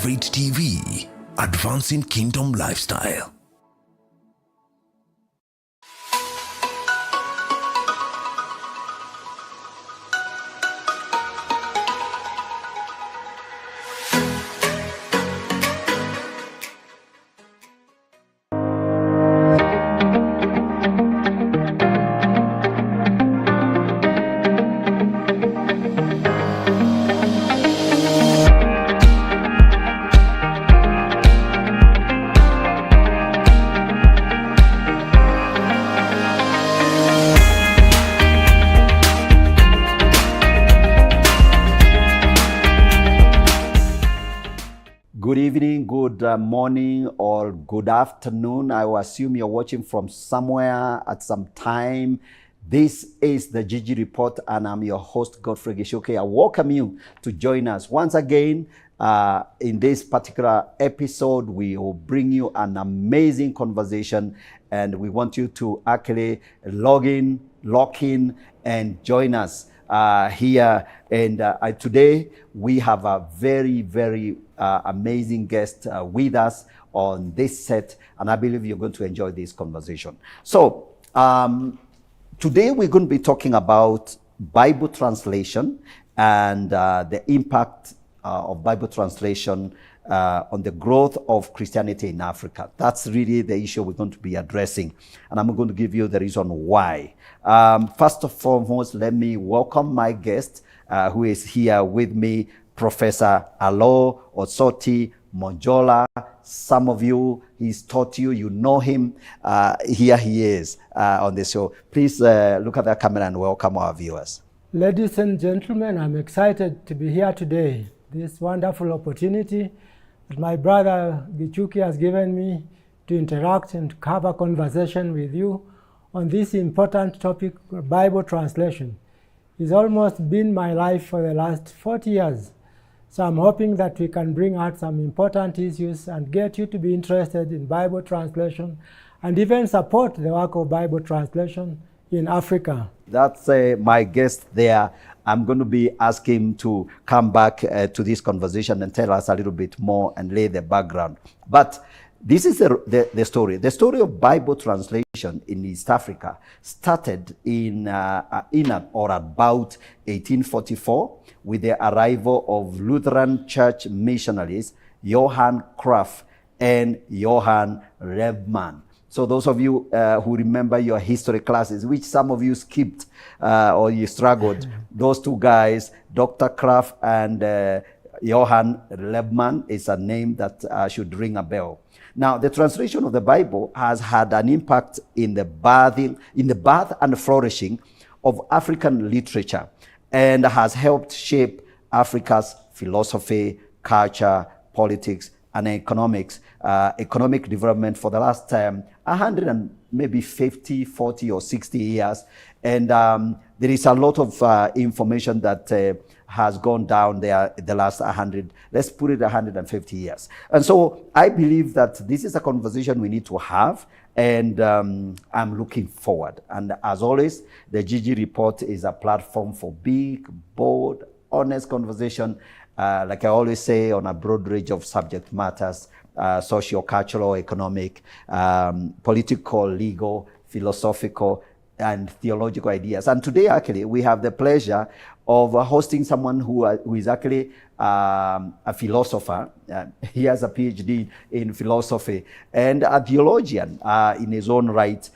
Street TV, advancing kingdom lifestyle. Good evening, good morning, or good afternoon. I will assume you're watching from somewhere at some time. This is the Gigi Report, and I'm your host, Godfrey Gichuki. I welcome you to join us once again. In this particular episode, we will bring you an amazing conversation, and we want you to actually lock in, and join us here. And today we have a very amazing guest with us on this set, and I believe you're going to enjoy this conversation. So today we're going to be talking about Bible translation and the impact of Bible translation on the growth of Christianity in Africa. That's really the issue we're going to be addressing, and I'm going to give you the reason why. First and foremost, let me welcome my guest who is here with me, Professor Aloo Osotsi Mojola. Some of you, he's taught you, you know him. Here he is on the show. Please look at the camera and welcome our viewers. Ladies and gentlemen, I'm excited to be here today. This wonderful opportunity that my brother Gichuki has given me to interact and to have a conversation with you on this important topic, Bible translation. It's almost been my life for the last 40 years. So I'm hoping that we can bring out some important issues and get you to be interested in Bible translation and even support the work of Bible translation in Africa. That's my guest there. I'm going to be asking him to come back to this conversation and tell us a little bit more and lay the background. But this is the story. The story of Bible translation in East Africa started in or about 1844 with the arrival of Lutheran church missionaries Johann Kraft and Johann Rebmann. So those of you who remember your history classes, which some of you skipped or you struggled, those two guys, Dr. Kraft and Johann Rebmann, is a name that should ring a bell. Now, the translation of the Bible has had an impact in the birth and flourishing of African literature, and has helped shape Africa's philosophy, culture, politics, and economic development for the last 100 and maybe 50, 40, or 60 years. And there is a lot of information that has gone down there the last 100, let's put it 150 years. And so I believe that this is a conversation we need to have, and I'm looking forward. And as always, the Gigi Report is a platform for big, bold, honest conversation, like I always say, on a broad range of subject matters, socio-cultural, economic, political, legal, philosophical, and theological ideas. And today, actually, we have the pleasure of hosting someone who is actually a philosopher. He has a PhD in philosophy and a theologian in his own right,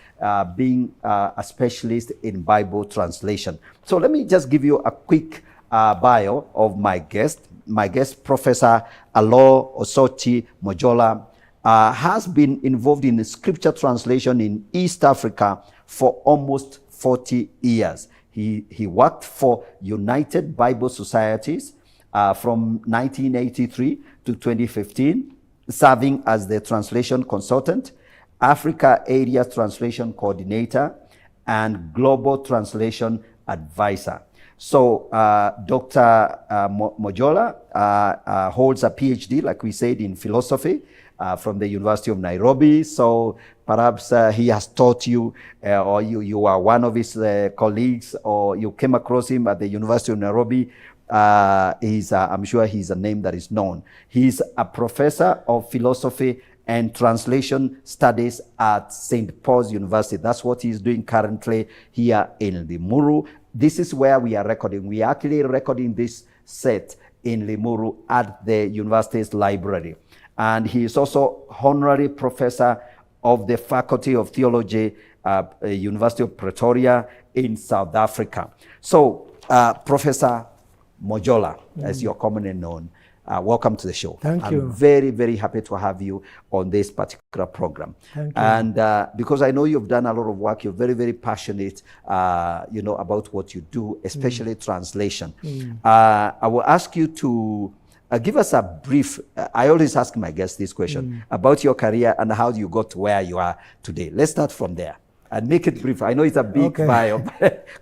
being a specialist in Bible translation. So let me just give you a quick bio of my guest. My guest, Professor Aloo Osotsi Mojola, has been involved in scripture translation in East Africa for almost 40 years. He worked for United Bible Societies from 1983 to 2015, serving as the translation consultant, Africa Area Translation Coordinator, and Global Translation Advisor. So Dr. Mojola holds a PhD, like we said, in philosophy from the University of Nairobi. So perhaps he has taught you, or you are one of his colleagues, or you came across him at the University of Nairobi. I'm sure he's a name that is known. He's a professor of philosophy and translation studies at St. Paul's University. That's what he's doing currently here in Limuru. This is where we are recording. We are actually recording this set in Limuru at the university's library. And he is also honorary professor of the Faculty of Theology, University of Pretoria in South Africa. So, Professor Mojola, as you're commonly known, welcome to the show. Thank you. I'm very, very happy to have you on this particular program. Thank you. And because I know you've done a lot of work, you're very, very passionate, about what you do, especially translation. I will ask you to give us a brief, I always ask my guests this question, about your career and how you got to where you are today. Let's start from there and make it brief. I know it's a big bio.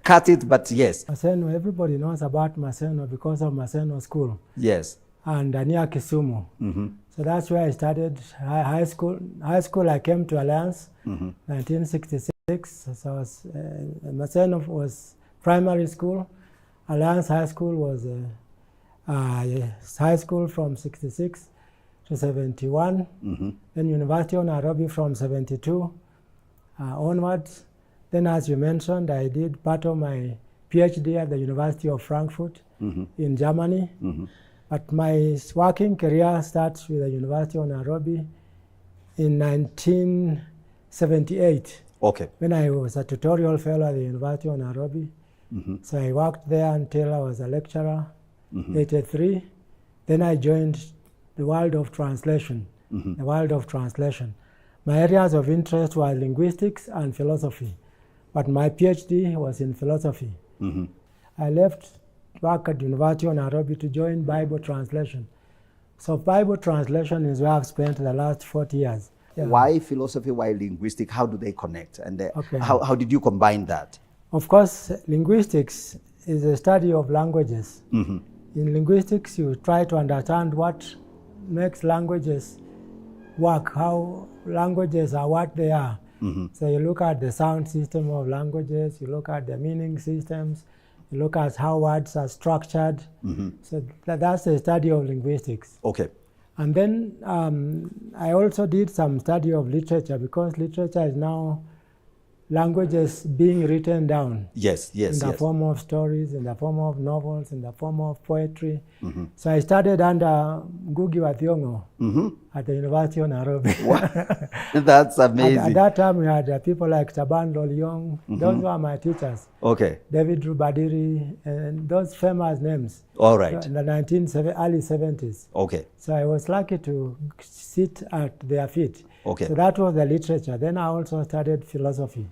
Cut it, but yes. Maseno, everybody knows about Maseno because of Maseno School. Yes. And near Kisumu. So that's where I started high school. High school, I came to Alliance, 1966. So Maseno was primary school. Alliance High School was high school from 66 to 71. Then University of Nairobi from 72 onwards. Then, as you mentioned, I did part of my PhD at the University of Frankfurt in Germany. But my working career starts with the University of Nairobi in 1978. Okay. When I was a tutorial fellow at the University of Nairobi. So I worked there until I was a lecturer, 83. Then I joined the world of translation, the world of translation. My areas of interest were linguistics and philosophy, but my PhD was in philosophy. I left work at University of Nairobi to join Bible translation. So Bible translation is where I've spent the last 40 years. Yeah. Why philosophy, why linguistics? How do they connect? And how did you combine that? Of course, linguistics is a study of languages. In linguistics, you try to understand what makes languages work, how languages are what they are. So you look at the sound system of languages, you look at the meaning systems, you look at how words are structured. So that's the study of linguistics. Okay. And then I also did some study of literature, because literature is now languages being written down. Yes, yes, in the form of stories, in the form of novels, in the form of poetry. So I studied under Ngugi wa Thiong'o at the University of Nairobi. Wow. That's amazing. At that time, we had people like Taban Loliong. Those were my teachers. Okay. David Rubadiri, and those famous names. All right. In the early 70s. Okay. So I was lucky to sit at their feet. Okay. So that was the literature. Then I also studied philosophy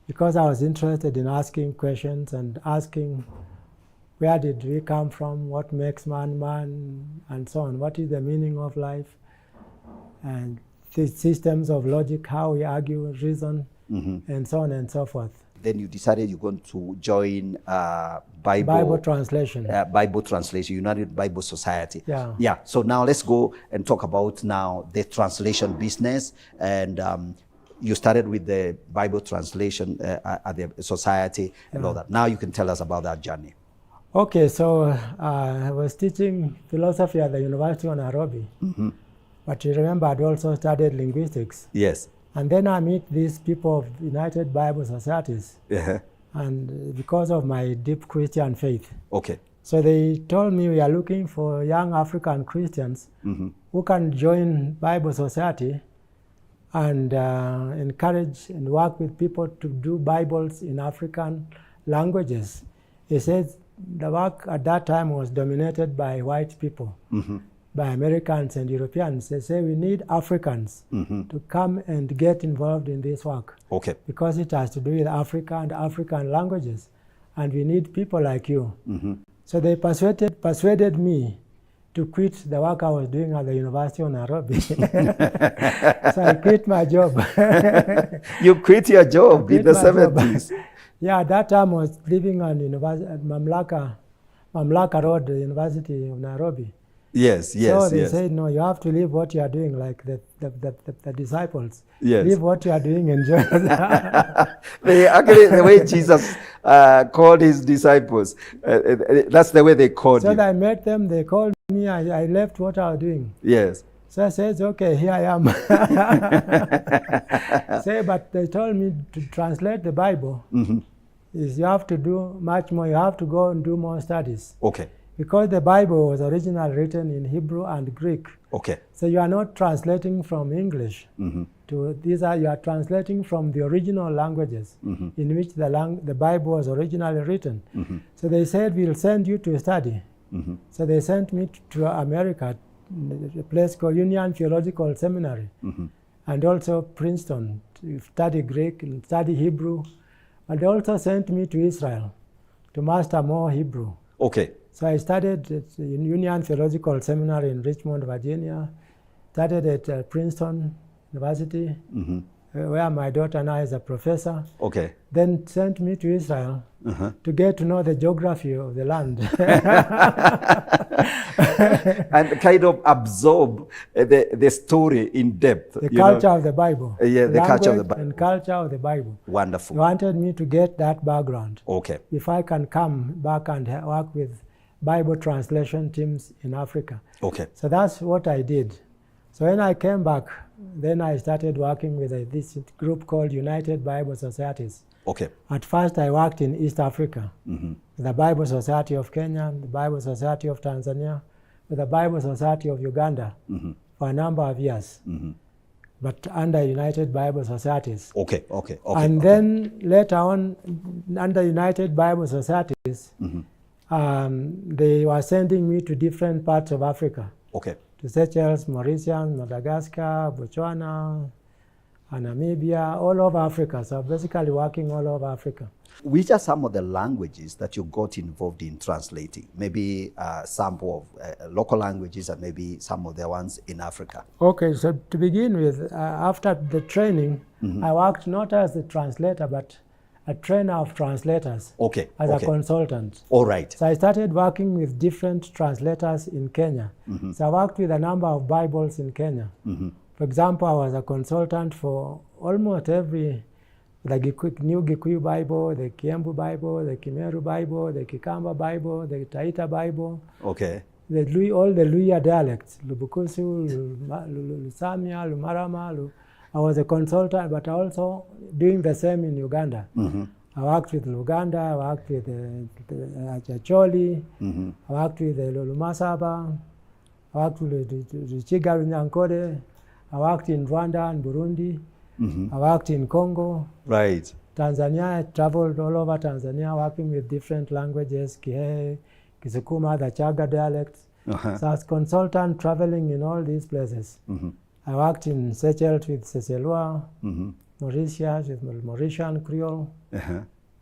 because I was interested in asking questions and asking, where did we come from, what makes man man, and so on. What is the meaning of life, and the systems of logic, how we argue, reason, and so on and so forth. Then you decided you're going to join Bible translation. Bible translation, United Bible Society. Yeah. Yeah. So now let's go and talk about now the translation business. And you started with the Bible translation at the society and all that. Now you can tell us about that journey. Okay. So I was teaching philosophy at the University of Nairobi. But you remember, I'd also studied linguistics. Yes. And then I meet these people of United Bible Societies, and because of my deep Christian faith. Okay. So they told me, we are looking for young African Christians who can join Bible Society and encourage and work with people to do Bibles in African languages. He said the work at that time was dominated by white people. By Americans and Europeans. They say we need Africans to come and get involved in this work. Okay. Because it has to do with Africa and African languages. And we need people like you. So they persuaded me to quit the work I was doing at the University of Nairobi. So I quit my job. You quit your job in the 70s? Yeah, at that time I was living at Mamlaka Road, the University of Nairobi. Yes, yes, So they yes. said, no, you have to leave what you are doing, like the disciples. Yes. Leave what you are doing and join us. Actually, the way Jesus called his disciples, that's the way they called So you. I met them, they called me, I left what I was doing. Yes. So I said, okay, here I am. Say, but they told me to translate the Bible. Is you have to do much more. You have to go and do more studies. Okay. Because the Bible was originally written in Hebrew and Greek. Okay. So you are not translating from English to these are you are translating from the original languages in which the Bible was originally written. So they said, we'll send you to study. So they sent me to America, a place called Union Theological Seminary, and also Princeton to study Greek and study Hebrew. And they also sent me to Israel to master more Hebrew. Okay. So I studied at the Union Theological Seminary in Richmond, Virginia, studied at Princeton University, where my daughter now is a professor. Okay. Then sent me to Israel to get to know the geography of the land. And kind of absorb the story in depth. The culture of the Bible. Yeah, the culture of the Language Bible. and culture of the Bible. Wonderful. They wanted me to get that background. Okay. If I can come back and work with Bible translation teams in Africa. Okay. So that's what I did. So when I came back, then I started working with this group called United Bible Societies. Okay. At first I worked in East Africa, the Bible Society of Kenya, the Bible Society of Tanzania, with the Bible Society of Uganda for a number of years, but under United Bible Societies. Okay. Okay. Okay. And then later on, under United Bible Societies, they were sending me to different parts of Africa. Okay. To Seychelles, Mauritius, Madagascar, Botswana, and Namibia, all over Africa. So basically working all over Africa. Which are some of the languages that you got involved in translating? Maybe a sample of local languages and maybe some of the ones in Africa. Okay, so to begin with, after the training, I worked not as a translator, but a trainer of translators. Okay. As Okay. a consultant. All right. So I started working with different translators in Kenya. So I worked with a number of Bibles in Kenya. For example, I was a consultant for almost every, the New Gikuyu Bible, the Kiembu Bible, the Kimeru Bible, the Kikamba Bible, the Taita Bible. Okay. All the Luya dialects, Lubukusu, Lusamia, Lumarama. I was a consultant, but also doing the same in Uganda. I worked with Luganda, I worked with Achacholi, I worked with Lulumasaba, I worked with Chigaru Nyankode, I worked in Rwanda and Burundi, I worked in Congo. Right. Tanzania, I traveled all over Tanzania working with different languages, Kihe, Kisukuma, the Chaga dialects. So as consultant traveling in all these places. I worked in Seychelles with Seselua, Mauritius with Mauritian Creole,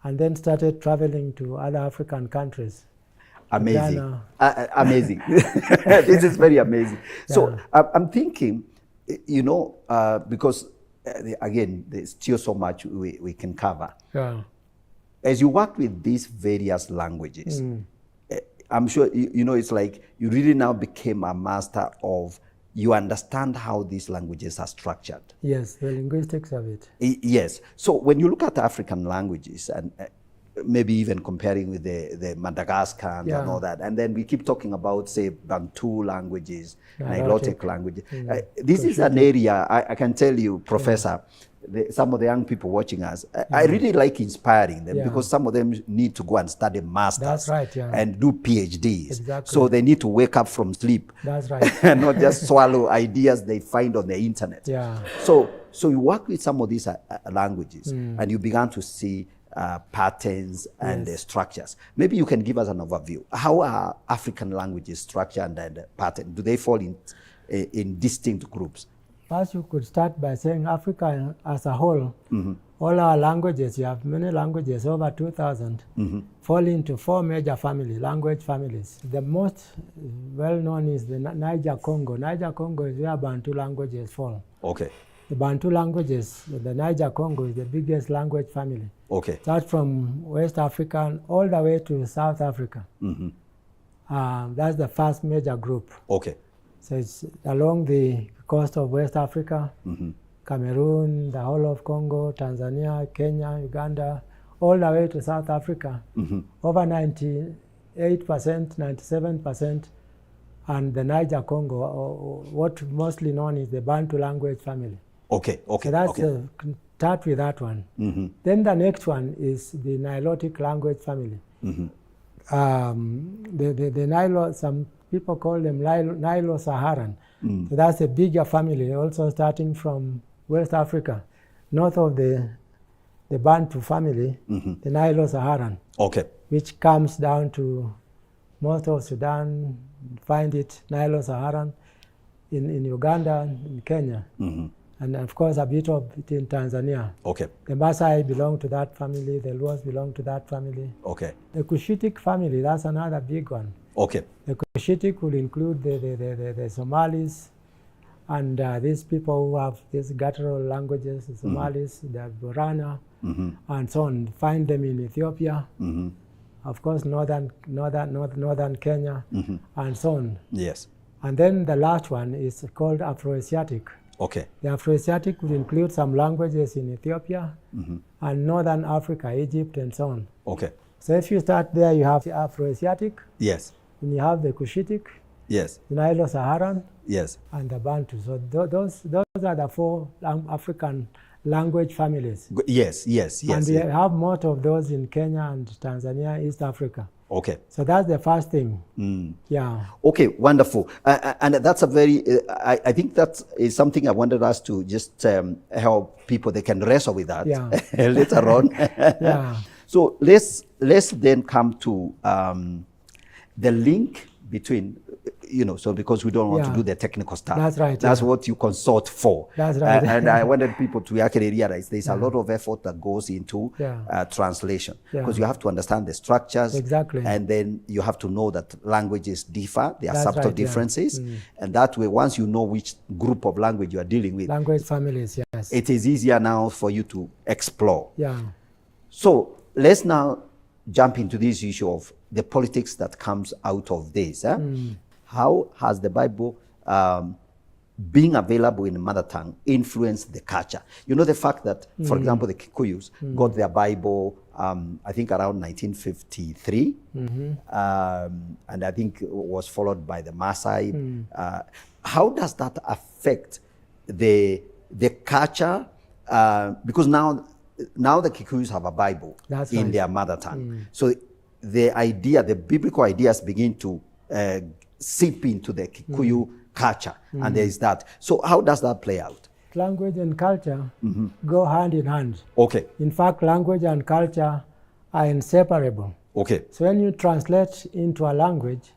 and then started traveling to other African countries. Amazing. Amazing. This is very amazing. So I'm thinking, you know, because again, there's still so much we can cover. Yeah. As you work with these various languages, I'm sure, you know, it's like you really now became a master of, you understand how these languages are structured. Yes, the linguistics of it. Yes. So when you look at African languages and maybe even comparing with the Madagascan and all that, and then we keep talking about, say, Bantu languages, Nilotic languages. This is an area, I can tell you, Professor, some of the young people watching us, I really like inspiring them because some of them need to go and study masters and do PhDs. Exactly. So they need to wake up from sleep. That's right. And not just swallow ideas they find on the internet. Yeah. So you work with some of these languages and you began to see patterns and structures. Maybe you can give us an overview. How are African languages structured and patterned? Do they fall in distinct groups? First, you could start by saying Africa as a whole, all our languages, you have many languages, over 2,000, fall into 4 major language families. The most well-known is the Niger-Congo. Niger-Congo is where Bantu languages fall. Okay. The Bantu languages, the Niger-Congo is the biggest language family. Okay. Start from West Africa all the way to South Africa. That's the first major group. Okay. So it's along the coast of West Africa, Cameroon, the whole of Congo, Tanzania, Kenya, Uganda, all the way to South Africa. Over 98%, 97%, and the Niger Congo, or what mostly known is the Bantu language family. Okay, okay, So that's okay. Start with that one. Then the next one is the Nilotic language family. The Nilo, some people call them Nilo-Saharan. So that's a bigger family, also starting from West Africa, north of the Bantu family, the Nilo-Saharan, Okay. which comes down to most of Sudan, find it Nilo-Saharan, in Uganda, in Kenya, and of course a bit of it in Tanzania. Okay. The Maasai belong to that family, the Luos belong to that family. Okay. The Cushitic family, that's another big one. Okay. The Cushitic will include the Somalis and these people who have these guttural languages, the Somalis, the Borana, and so on. Find them in Ethiopia, of course, northern Kenya, and so on. Yes. And then the last one is called Afroasiatic. Okay. The Afroasiatic will include some languages in Ethiopia and northern Africa, Egypt, and so on. Okay. So if you start there, you have the Afroasiatic, Yes. and you have the Cushitic, Yes. the Nilo-Saharan, Yes. and the Bantu. So those are the four African language families. Yes. Yes. Yes. And we yes. have most of those in Kenya and Tanzania, East Africa. Okay. So that's the first thing. Yeah. Okay, wonderful. And that's a very, I think that is something I wanted us to just help people, they can wrestle with that later on. Yeah. So let's then come to the link between, so because we don't want to do the technical stuff. That's right. That's what you consult for. That's right. And I wanted people to actually realize there's a lot of effort that goes into translation, because you have to understand the structures. Exactly. And then you have to know that languages differ. There are That's subtle right, differences. And that way, once you know which group of language you are dealing with, Language families, yes. it is easier now for you to explore. Yeah. So let's now jump into this issue of the politics that comes out of this. How has the Bible, being available in the mother tongue, influenced the culture? You know, the fact that, for example, the Kikuyus got their Bible, I think around 1953, and I think it was followed by the Maasai. How does that affect the culture? Because now the Kikuyus have a Bible in their mother tongue. So the biblical ideas begin to seep into the Kikuyu culture, and there is that. So how does that play out? Language and culture go hand in hand. Okay. In fact, language and culture are inseparable. Okay. So when you translate into a language,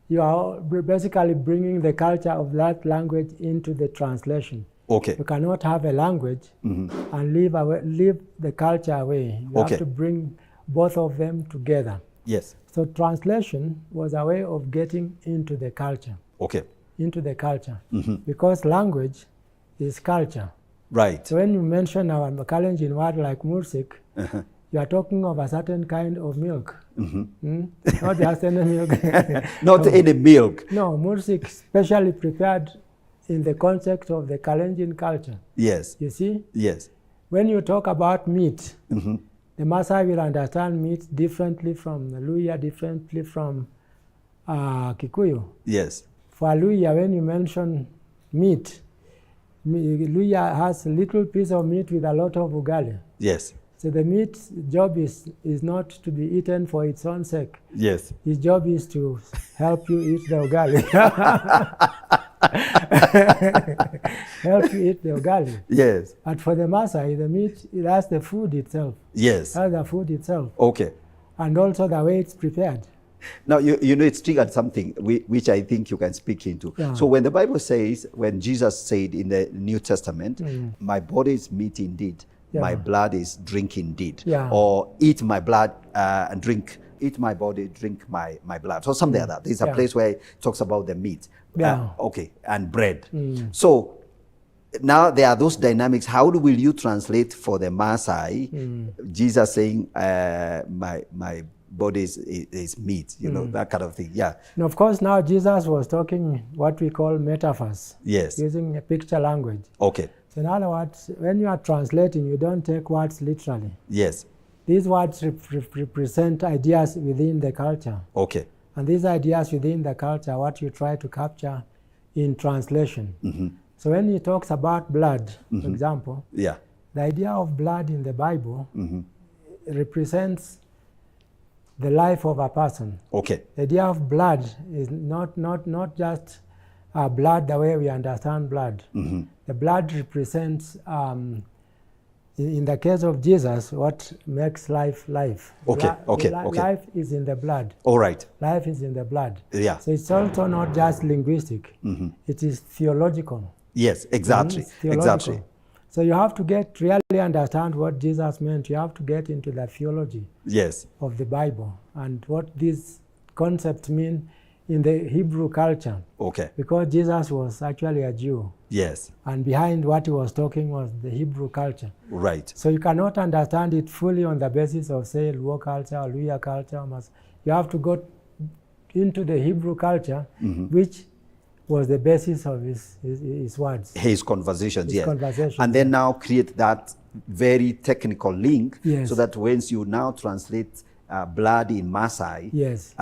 you are basically bringing the culture of that language into the translation. Okay. You cannot have a language and leave the culture away. You have to bring both of them together. Yes. So translation was a way of getting into the culture. Okay. Into the culture. Because language is culture. Right. So when you mention our Kalenjin word like mursik, you are talking of a certain kind of milk. Not just any milk. Not any milk. No, mursik specially prepared in the context of the Kalenjin culture. Yes. You see? Yes. When you talk about meat, the Maasai will understand meat differently from the Luya, differently from Kikuyu. Yes. For Luya, when you mention meat, Luya has a little piece of meat with a lot of ugali. Yes. So the meat job is not to be eaten for its own sake. Yes. His job is to help you eat the ugali. Help you eat the ugali. Yes. But for the Maasai, the meat, that's the food itself. Yes. That's the food itself. Okay. And also the way it's prepared. Now, you know, it's triggered something which I think you can speak into. Yeah. So when the Bible says, when Jesus said in the New Testament, my body is meat indeed, my blood is drink indeed. Or eat my blood and drink, eat my body, drink my blood. So something like that. There's a place where it talks about the meat. Okay, and bread. So now there are those dynamics. How will you translate for the Maasai, Jesus saying, my body is meat, you know, that kind of thing. Yeah. And of course, now Jesus was talking what we call metaphors. Yes. Using a picture language. Okay. So in other words, when you are translating, you don't take words literally. Yes. These words represent ideas within the culture. Okay. And these ideas within the culture are what you try to capture in translation. So when he talks about blood, for example, Yeah. the idea of blood in the Bible represents the life of a person. Okay. The idea of blood is not just blood the way we understand blood. The blood represents, in the case of Jesus, what makes life life. Okay, okay. Life is in the blood. All right. Life is in the blood. Yeah. So it's also not just linguistic. It is theological. Yes, exactly. It's theological. Exactly. So you have to really understand what Jesus meant. You have to get into the theology Yes. of the Bible and what these concepts mean in the Hebrew culture. Okay. Because Jesus was actually a Jew. Yes. And behind what he was talking was the Hebrew culture. Right. So you cannot understand it fully on the basis of, say, Luo culture or Luya culture. You have to go into the Hebrew culture, which was the basis of his words. His conversations, yes. Conversations. And then now create that very technical link, Yes. so that once you now translate blood in Maasai, Yes.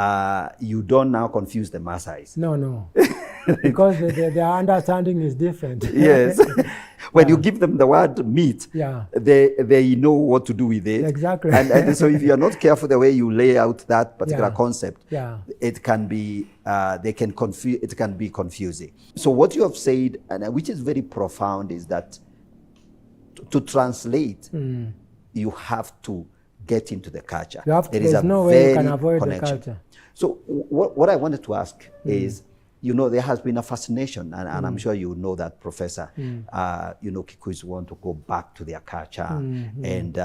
You don't now confuse the Maasais. No. Because their understanding is different. Yes. When you give them the word meat, Yeah. they know what to do with it. Exactly. And so if you are not careful the way you lay out that particular Yeah. concept, Yeah. it can be it can be confusing. So what you have said, and which is very profound, is that to translate, you have to get into the culture. There's no way you can avoid the culture. So what I wanted to ask is, you know, there has been a fascination, and I'm sure you know that, Professor. You know, Kikuyus want to go back to their culture, and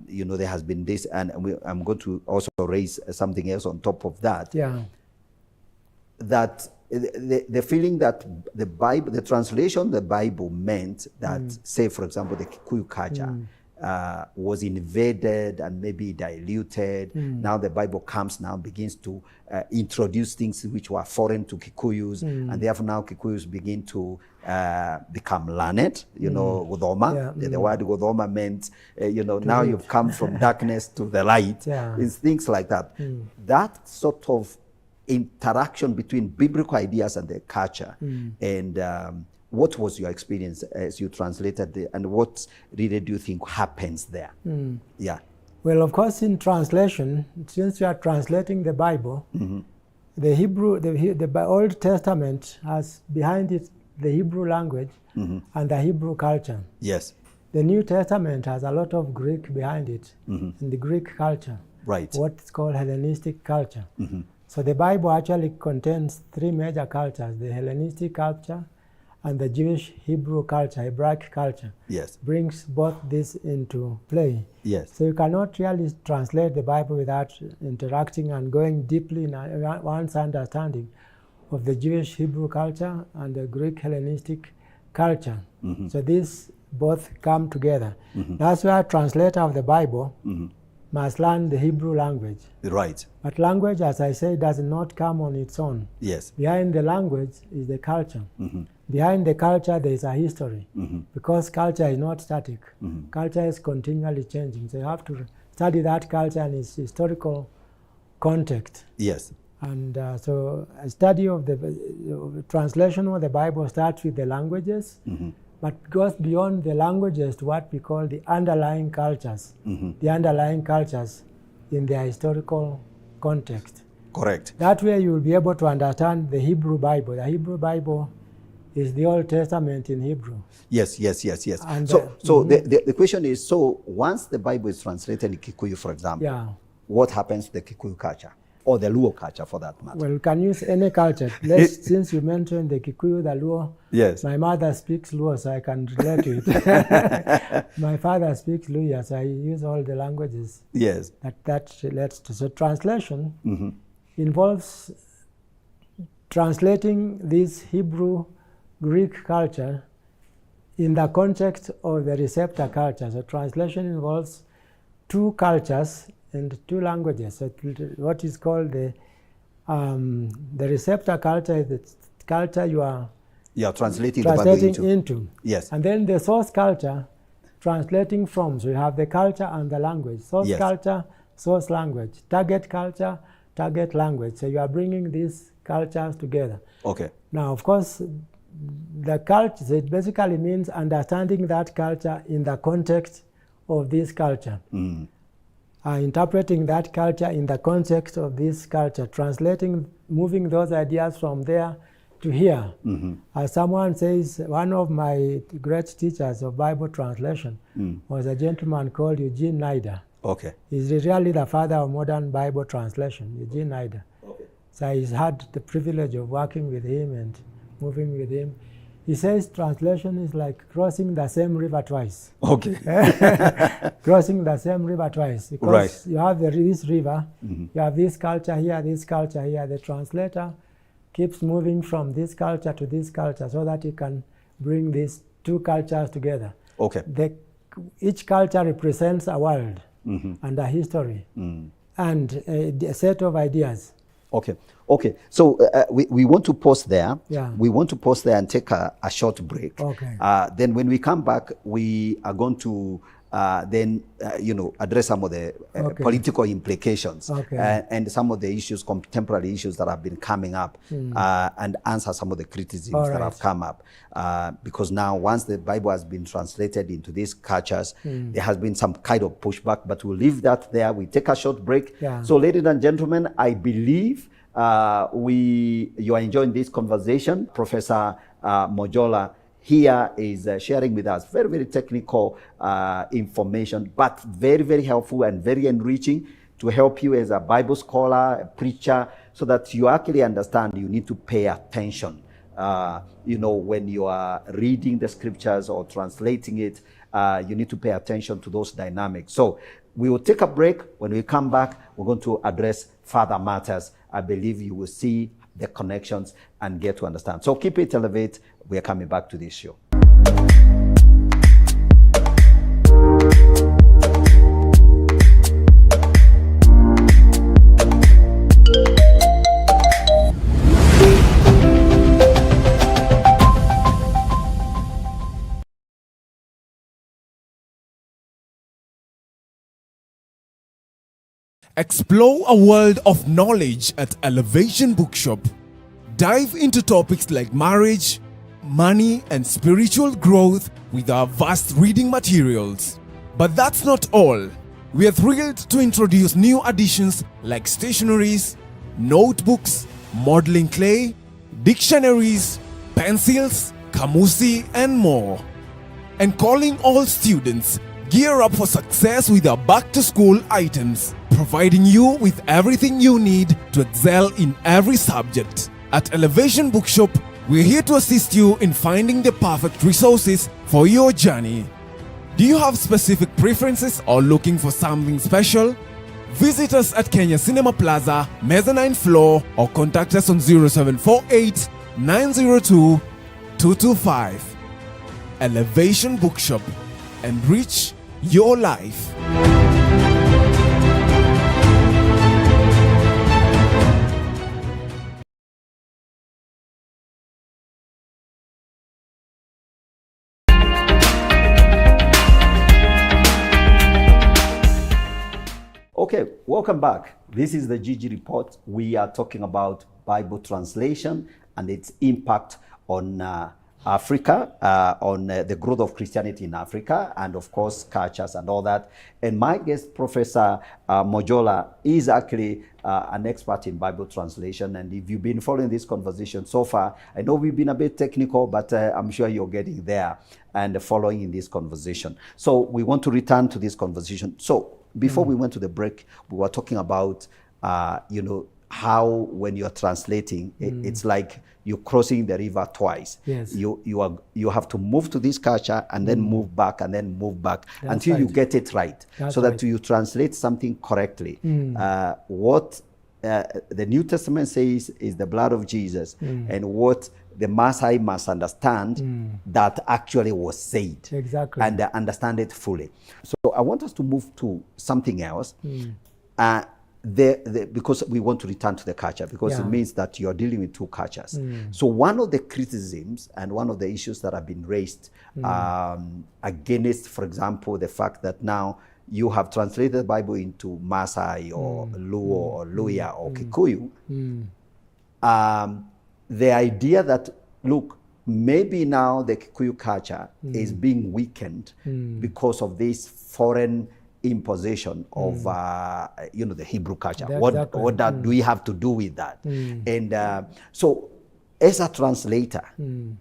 you know, there has been this, and I'm going to also raise something else on top of that. Yeah. That the feeling that the Bible, the translation of the Bible meant that, say, for example, the Kikuyu culture was invaded and maybe diluted. Now the Bible comes now, begins to introduce things which were foreign to Kikuyus, and therefore now Kikuyus begin to become learned, you know, Godoma. The word Godoma meant, you know, now you've come from darkness to the light. It's things like that. That sort of interaction between biblical ideas and the culture, and what was your experience as you translated and what really do you think happens there? Yeah. Well, of course, in translation, since you are translating the Bible, the Hebrew, the Old Testament has behind it the Hebrew language and the Hebrew culture. Yes. The New Testament has a lot of Greek behind it, and the Greek culture. Right. What's called Hellenistic culture. So the Bible actually contains three major cultures: the Hellenistic culture and the Jewish Hebrew culture, Hebraic culture. Yes. Brings both this into play. Yes. So you cannot really translate the Bible without interacting and going deeply in one's understanding of the Jewish Hebrew culture and the Greek Hellenistic culture. So these both come together. That's why a translator of the Bible must learn the Hebrew language. Right. But language, as I say, does not come on its own. Yes. Behind the language is the culture. Behind the culture, there is a history. Because culture is not static. Culture is continually changing. So you have to study that culture and its historical context. Yes. And so a study of the translation of the Bible starts with the languages, but goes beyond the languages to what we call the underlying cultures. The underlying cultures in their historical context. Correct. That way you will be able to understand the Hebrew Bible. The Hebrew Bible is the Old Testament in Hebrew. Yes. And so the question is, so once the Bible is translated in Kikuyu, for example, what happens to the Kikuyu culture? Or the Luo culture, for that matter? Well, you can use any culture. Since you mentioned the Kikuyu, the Luo, yes. My mother speaks Luo, so I can relate to it. My father speaks Luya, so I use all the languages. Yes. That relates to. So translation involves translating this Hebrew Greek culture in the context of the receptor culture. So translation involves two cultures and two languages. So what is called the receptor culture is the culture you are translating the Bible into. Yes. And then the source culture, translating from. So you have the culture and the language. Source culture, source language. Target culture, target language. So you are bringing these cultures together. Okay. Now, of course, the culture, it basically means understanding that culture in the context of this culture. Interpreting that culture in the context of this culture, translating, moving those ideas from there to here. As someone says, one of my great teachers of Bible translation was a gentleman called Eugene Nida. Okay. He's really the father of modern Bible translation, Eugene Nida. Okay. So he's had the privilege of working with him and moving with him. He says translation is like crossing the same river twice. Okay. Crossing the same river twice. Because you have this river, you have this culture here, this culture here. The translator keeps moving from this culture to this culture so that he can bring these two cultures together. Okay. Each culture represents a world and a history and a set of ideas. Okay. Okay. So we want to pause there. Yeah. We want to pause there and take a short break. Okay. Then when we come back, we are going to address some of the political implications and some of the issues, contemporary issues that have been coming up, and answer some of the criticisms that have come up. Because now, once the Bible has been translated into these cultures, there has been some kind of pushback, but we'll leave that there. We take a short break. Yeah. So, ladies and gentlemen, I believe you are enjoying this conversation. Professor Mojola here is sharing with us very, very technical information, but very, very helpful and very enriching to help you as a Bible scholar, a preacher, so that you actually understand you need to pay attention. When you are reading the scriptures or translating it, you need to pay attention to those dynamics. So we will take a break. When we come back, we're going to address further matters. I believe you will see the connections and get to understand. So keep it elevate. We are coming back to this show. Explore a world of knowledge at Elevation Bookshop. Dive into topics like marriage, money, and spiritual growth with our vast reading materials. But that's not all. We are thrilled to introduce new additions like stationeries, notebooks, modeling clay, dictionaries, pencils, kamusi, and more. And calling all students, gear up for success with our back-to-school items, providing you with everything you need to excel in every subject. At Elevation Bookshop, we're here to assist you in finding the perfect resources for your journey. Do you have specific preferences or looking for something special? Visit us at Kenya Cinema Plaza, mezzanine floor, or contact us on 0748 902 225. Elevation Bookshop. Enrich your life. Okay, welcome back. This is the GG Report. We are talking about Bible translation and its impact on Africa, on the growth of Christianity in Africa, and of course, cultures and all that. And my guest, Professor Mojola, is actually an expert in Bible translation. And if you've been following this conversation so far, I know we've been a bit technical, but I'm sure you're getting there and following in this conversation. So we want to return to this conversation. So before we went to the break, we were talking about, how when you're translating, it's like you're crossing the river twice. Yes. You have to move to this culture and then move back and then move back until you get it right. That's so that right. you translate something correctly. What the New Testament says is the blood of Jesus, and what the Maasai must understand that actually was said. Exactly. And understand it fully. So I want us to move to something else. because we want to return to the culture, because it means that you're dealing with two cultures. So one of the criticisms and one of the issues that have been raised against, for example, the fact that now you have translated the Bible into Maasai or Luo or Luya or Kikuyu, the idea that, look, maybe now the Kikuyu culture is being weakened because of this foreign imposition of the Hebrew culture. What do we have to do with that? And so as a translator,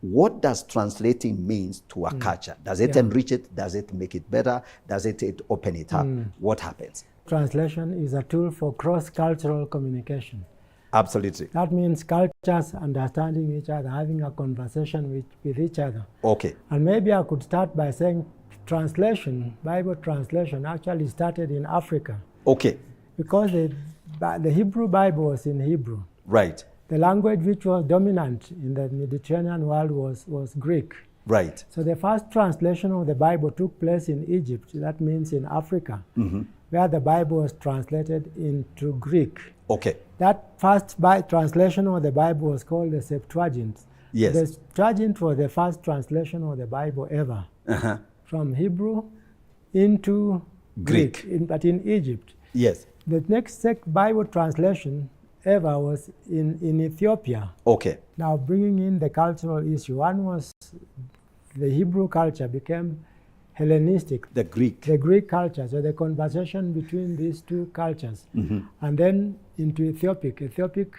what does translating means to a culture? Does it enrich it? Does it make it better? Does it open it up? What happens? Translation is a tool for cross-cultural communication. Absolutely. That means cultures understanding each other, having a conversation with each other. Okay. And maybe I could start by saying translation, Bible translation, actually started in Africa. Okay. Because the Hebrew Bible was in Hebrew. Right. The language which was dominant in the Mediterranean world was Greek. Right. So the first translation of the Bible took place in Egypt, that means in Africa, where the Bible was translated into Greek. Okay. That first translation of the Bible was called the Septuagint. Yes. The Septuagint was the first translation of the Bible ever, from Hebrew into Greek, but in Egypt. Yes. The next Bible translation ever was in Ethiopia. Okay. Now bringing in the cultural issue, one was the Hebrew culture became Hellenistic. The Greek. The Greek culture, so the conversation between these two cultures. And then into Ethiopic. Ethiopic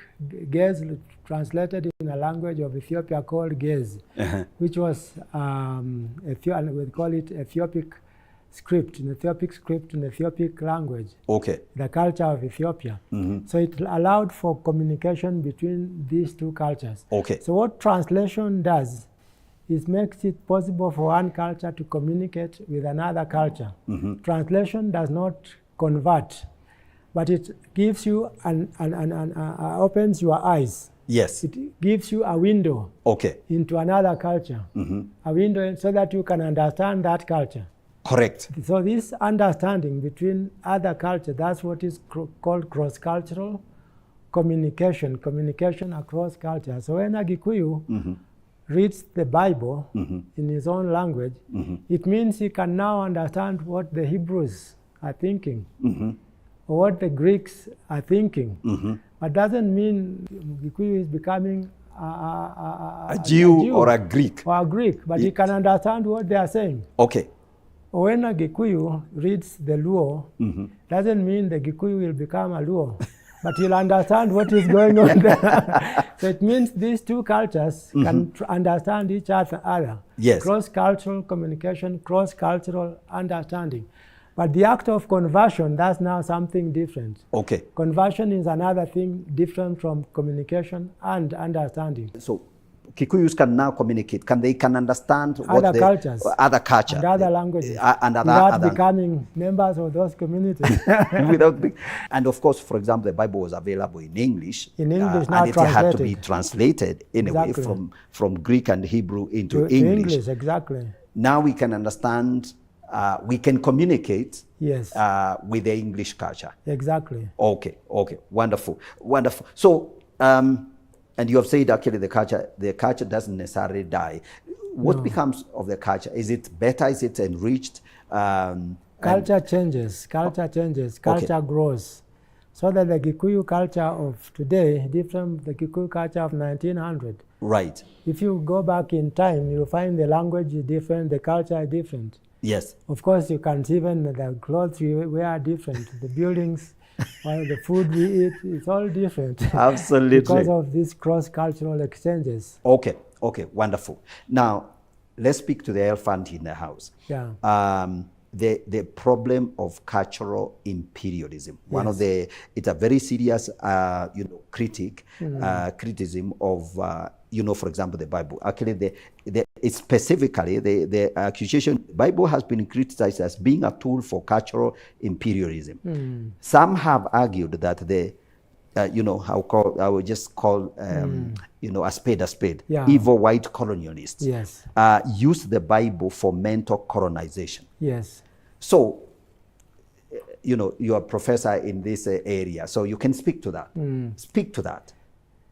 Ge'ez translated in a language of Ethiopia called Ge'ez, which was, we call it Ethiopic script, in Ethiopic language. Okay. The culture of Ethiopia. So it allowed for communication between these two cultures. Okay. So what translation does is makes it possible for one culture to communicate with another culture. Translation does not convert, but it gives you opens your eyes. Yes. It gives you a window into another culture, a window so that you can understand that culture. Correct. So this understanding between other cultures, that's what is called cross-cultural communication, communication across cultures. So when a Gikuyu reads the Bible in his own language, it means he can now understand what the Hebrews are thinking or what the Greeks are thinking. But doesn't mean Gikuyu is becoming a Jew or a Greek. Or a Greek, but he can understand what they are saying. Okay. When a Gikuyu reads the Luo, doesn't mean the Gikuyu will become a Luo, but he'll understand what is going on there. So it means these two cultures can understand each other. Yes. Cross-cultural communication, cross-cultural understanding. But the act of conversion, that's now something different. Okay. Conversion is another thing different from communication and understanding. So Kikuyus can now communicate. They can understand other cultures, other culture, and other languages, and without becoming members of those communities. And of course, for example, the Bible was available in English. Now and it had to be translated anyway from Greek and Hebrew into English. Exactly. Now we can understand. We can communicate with the English culture. Exactly. Okay. Wonderful. So, and you have said actually the culture doesn't necessarily die. What becomes of the culture? Is it better? Is it enriched? Culture changes. Culture grows. So that the Gikuyu culture of today different from the Gikuyu culture of 1900. Right. If you go back in time, you'll find the language is different, the culture is different. Yes. Of course, you can see even the clothes we wear are different. The buildings, the food we eat, it's all different. Absolutely. Because of these cross-cultural exchanges. Okay, wonderful. Now, let's speak to the elephant in the house. Yeah. The problem of cultural imperialism. It's a very serious, criticism of, for example, the Bible. Actually, it's specifically the accusation. The Bible has been criticized as being a tool for cultural imperialism. Some have argued that I would just call, a spade. Yeah. Evil white colonialists Yes. use the Bible for mental colonization. Yes. So you're a professor in this area, so you can speak to that. Speak to that.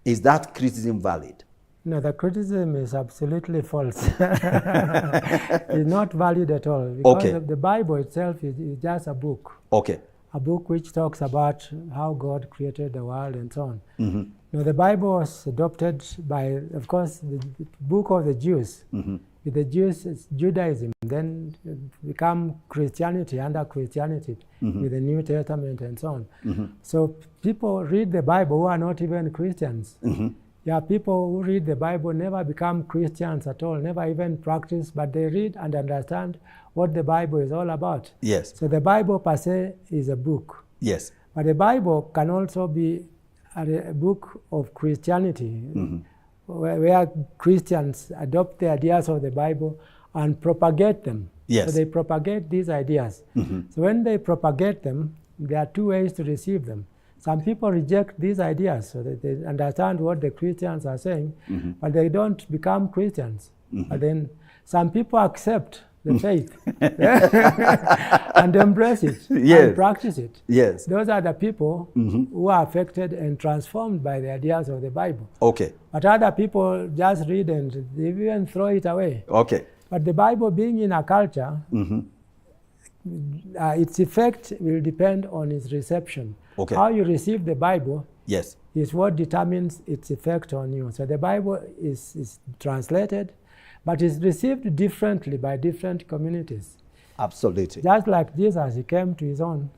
Is that criticism valid? No, the criticism is absolutely false. It's not valid at all. Because the Bible itself is just a book. Okay. A book which talks about how God created the world and so on. Now, the Bible was adopted by, of course, the book of the Jews. With the Jews, it's Judaism, then it become Christianity, under Christianity, with the New Testament and so on. So people read the Bible who are not even Christians. There are people who read the Bible, never become Christians at all, never even practice, but they read and understand what the Bible is all about. Yes. So the Bible per se is a book. Yes. But the Bible can also be a book of Christianity, where Christians adopt the ideas of the Bible and propagate them. Yes. So they propagate these ideas. So when they propagate them, there are two ways to receive them. Some people reject these ideas so that they understand what the Christians are saying, but they don't become Christians. But then some people accept the faith and embrace it and practice it. Yes. Those are the people who are affected and transformed by the ideas of the Bible. Okay. But other people just read and they even throw it away. Okay. But the Bible being in a culture, its effect will depend on its reception. Okay. How you receive the Bible is what determines its effect on you. So the Bible is translated, but is received differently by different communities. Absolutely. Just like Jesus, he came to his own,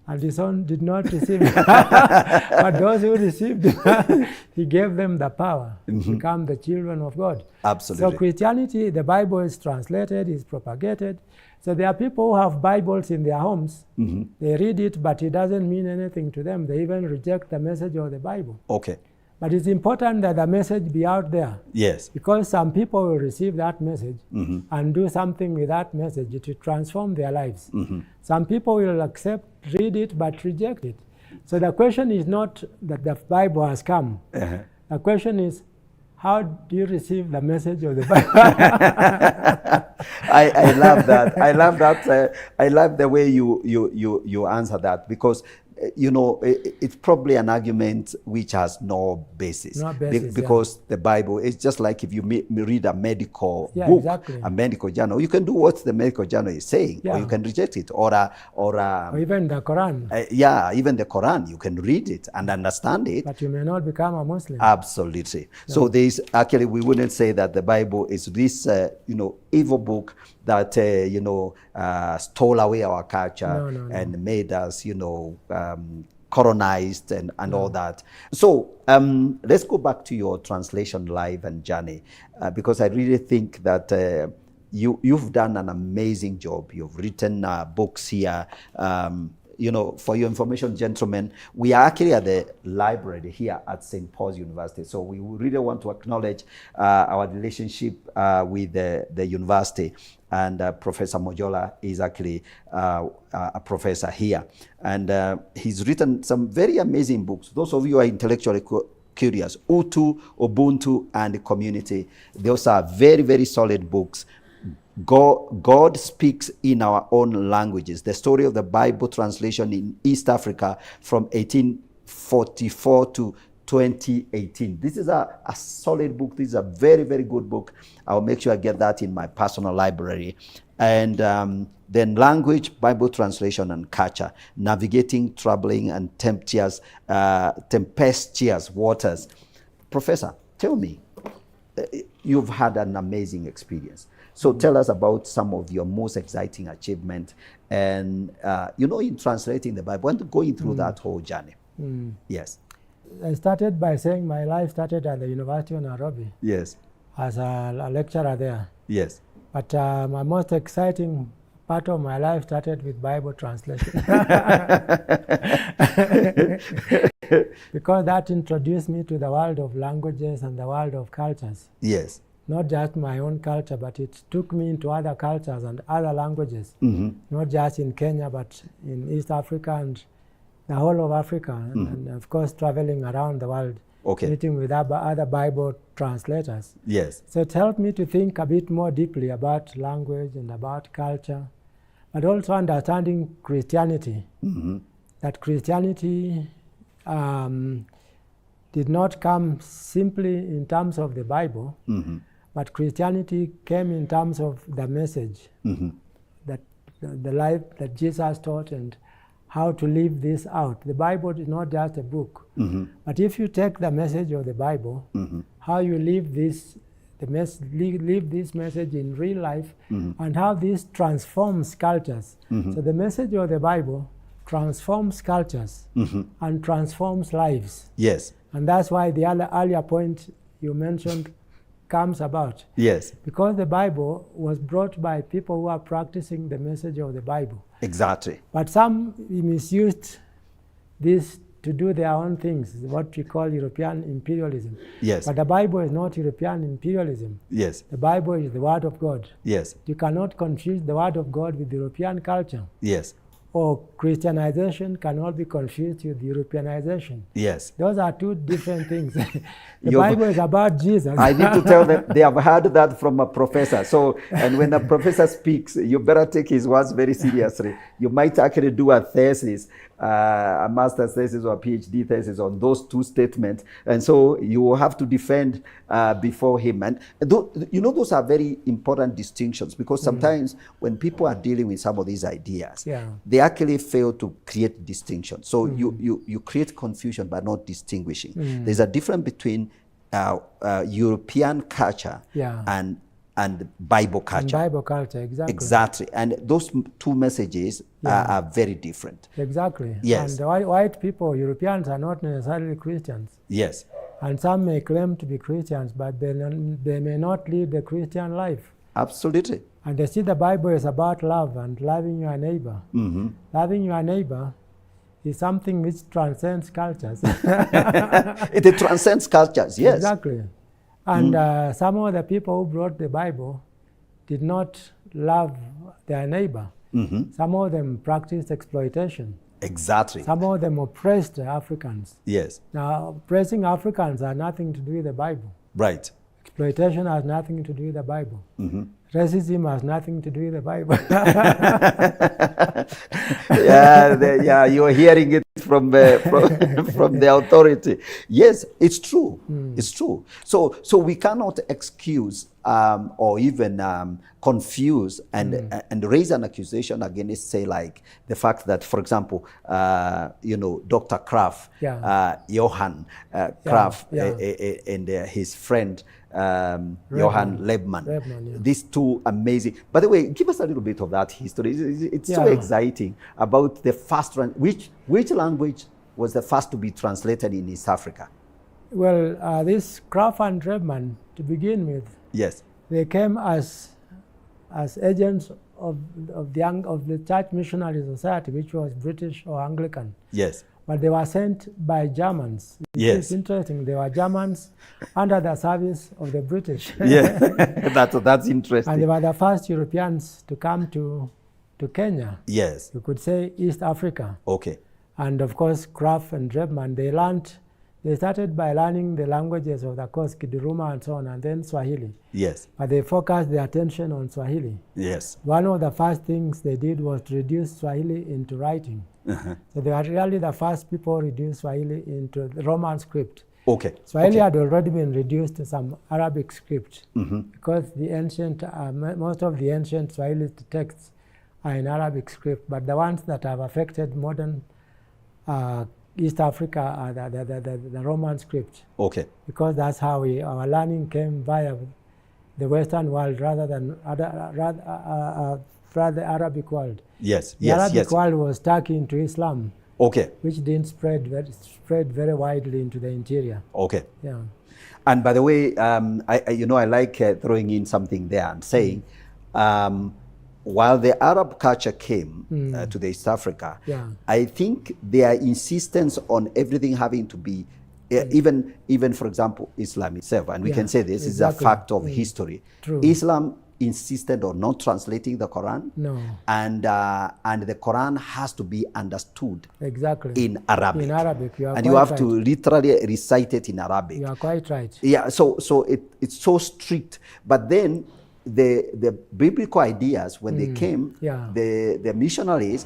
and his own did not receive him. But those who received him, he gave them the power to become the children of God. Absolutely. So Christianity, the Bible is translated, is propagated. So there are people who have Bibles in their homes. They read it, but it doesn't mean anything to them. They even reject the message of the Bible. Okay. But it's important that the message be out there. Yes. Because some people will receive that message and do something with that message. It will transform their lives. Some people will accept, read it, but reject it. So the question is not that the Bible has come. The question is, how do you receive the message of the Bible? I love that. I love that. I love the way you answer that, because it's probably an argument which has no basis. No basis, because the Bible is just like if you read a medical book, exactly. a medical journal. You can do what the medical journal is saying, or you can reject it, or even the Quran. Even the Quran, you can read it and understand it. But you may not become a Muslim. Absolutely. So there's actually, we wouldn't say that the Bible is this, evil book that stole away our culture and made us, colonized and all that. So let's go back to your translation life and journey, because I really think that you've done an amazing job. You've written books here. For your information, gentlemen, we are actually at the library here at St. Paul's University. So we really want to acknowledge our relationship with the university. And Professor Mojola is actually a professor here. And he's written some very amazing books. Those of you who are intellectually curious, Utu, Ubuntu, and Community. Those are very, very solid books. God speaks in our own languages. The story of the Bible translation in East Africa from 1844 to 2018. This is a solid book. This is a very, very good book. I'll make sure I get that in my personal library. And then language, Bible translation, and culture, navigating troubling and tempestuous waters. Professor, tell me, you've had an amazing experience. So tell us about some of your most exciting achievements and, in translating the Bible and going through that whole journey. Yes. I started by saying my life started at the University of Nairobi. Yes. As a lecturer there. Yes. But my most exciting part of my life started with Bible translation. Because that introduced me to the world of languages and the world of cultures. Yes. Not just my own culture, but it took me into other cultures and other languages. Not just in Kenya, but in East Africa and the whole of Africa. And of course, traveling around the world, meeting with other Bible translators. Yes. So it helped me to think a bit more deeply about language and about culture. but also understanding Christianity. That Christianity did not come simply in terms of the Bible, but Christianity came in terms of the message, that the life that Jesus taught and how to live this out. The Bible is not just a book, but if you take the message of the Bible, how you live this, live this message in real life, and how this transforms cultures. So the message of the Bible transforms cultures and transforms lives. Yes. And that's why the earlier point you mentioned comes about. Yes. Because the Bible was brought by people who are practicing the message of the Bible. Exactly. But some misused this to do their own things, what we call European imperialism. Yes. But the Bible is not European imperialism. Yes. The Bible is the Word of God. Yes. You cannot confuse the Word of God with European culture. Yes. Or Christianization cannot be confused with Europeanization. Yes. Those are two different things. The Bible is about Jesus. I need to tell them they have heard that from a professor. So, and when a professor speaks, you better take his words very seriously. You might actually do a thesis, a master's thesis or a PhD thesis on those two statements. And so you will have to defend before him. And those are very important distinctions, because sometimes when people are dealing with some of these ideas, they actually fail to create distinction. So you create confusion by not distinguishing. There's a difference between European culture and Bible culture. And Bible culture, exactly. Exactly. And those two messages are very different. Exactly. Yes. And white people, Europeans, are not necessarily Christians. Yes. And some may claim to be Christians, but they may not live the Christian life. Absolutely. And they see the Bible is about love and loving your neighbor. Loving your neighbor is something which transcends cultures. It transcends cultures, yes. Exactly. And some of the people who brought the Bible did not love their neighbor. Some of them practiced exploitation. Exactly. Some of them oppressed Africans. Yes. Now, oppressing Africans has nothing to do with the Bible. Right. Exploitation has nothing to do with the Bible. Racism has nothing to do with the Bible. You're hearing it from the authority. Yes, it's true. It's true. So we cannot excuse or even confuse and raise an accusation against, say, like the fact that, for example, Dr. Kraft, Johann Kraft, and his friend Johann Lebman. These two amazing. By the way, give us a little bit of that history. It's so exciting about the first one. Which language was the first to be translated in East Africa? Well, this Kraft and Lebman, to begin with, yes, they came as agents of the Church Missionary Society, which was British or Anglican. Yes. But they were sent by Germans. It's interesting. They were Germans under the service of the British. Yeah, that's interesting. And they were the first Europeans to come to Kenya. Yes. You could say East Africa. Okay. And of course, Kraft and Lebman, they started by learning the languages of the coast, Kiduruma and so on, and then Swahili. Yes. But they focused their attention on Swahili. Yes. One of the first things they did was to reduce Swahili into writing. So they were really the first people to reduce Swahili into the Roman script. Okay. Swahili had already been reduced to some Arabic script because the ancient, most of the ancient Swahili texts are in Arabic script, but the ones that have affected modern East Africa are the Roman script. Okay. Because that's how our learning came via the Western world rather than the Arabic world. Yes. The Arabic world was stuck into Islam. Okay. Which didn't spread very widely into the interior. Okay. Yeah. And by the way, I like throwing in something there and saying, while the Arab culture came to the East Africa, I think their insistence on everything having to be, even for example, Islam itself, and we can say this is a fact of history. True. Islam insisted on not translating the Quran. No. And the Quran has to be understood in Arabic. In Arabic, you have to literally recite it in Arabic. You are quite right. Yeah. So it's so strict. But then the biblical ideas, when they came, Yeah. the missionaries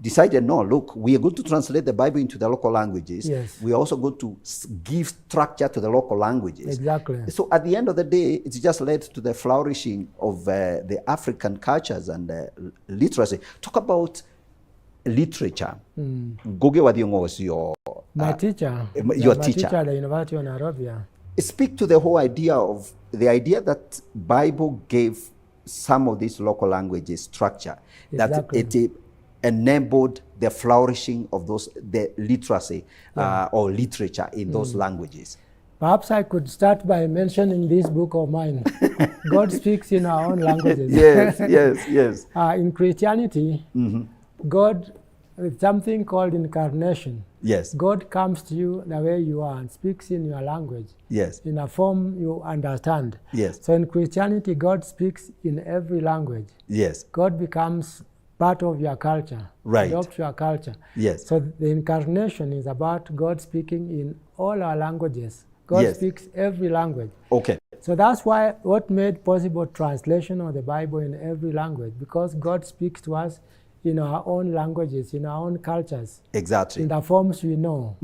decided, no, look, we are going to translate the Bible into the local languages. Yes. We are also going to give structure to the local languages. Exactly. So at the end of the day, it's just led to the flourishing of the African cultures and literacy. Talk about literature. Goge Wadiongo was your My teacher. your my teacher. at the University of Nairobi. Speak to the whole idea of the idea that Bible gave some of these local languages structure, Exactly. that it enabled the flourishing of the literacy or literature in those languages. Perhaps I could start by mentioning this book of mine. God speaks in our own languages. Yes, yes, yes. In Christianity, God, with something called incarnation, Yes, God comes to you the way you are and speaks in your language, yes, in a form you understand. yes, So in Christianity, God speaks in every language. yes, God becomes part of your culture, Right. adopts your culture. yes, So the incarnation is about God speaking in all our languages. God Yes. speaks every language. okay, So that's why what made possible translation of the Bible in every language, because God speaks to us in our own languages, in our own cultures, exactly. in the forms we know.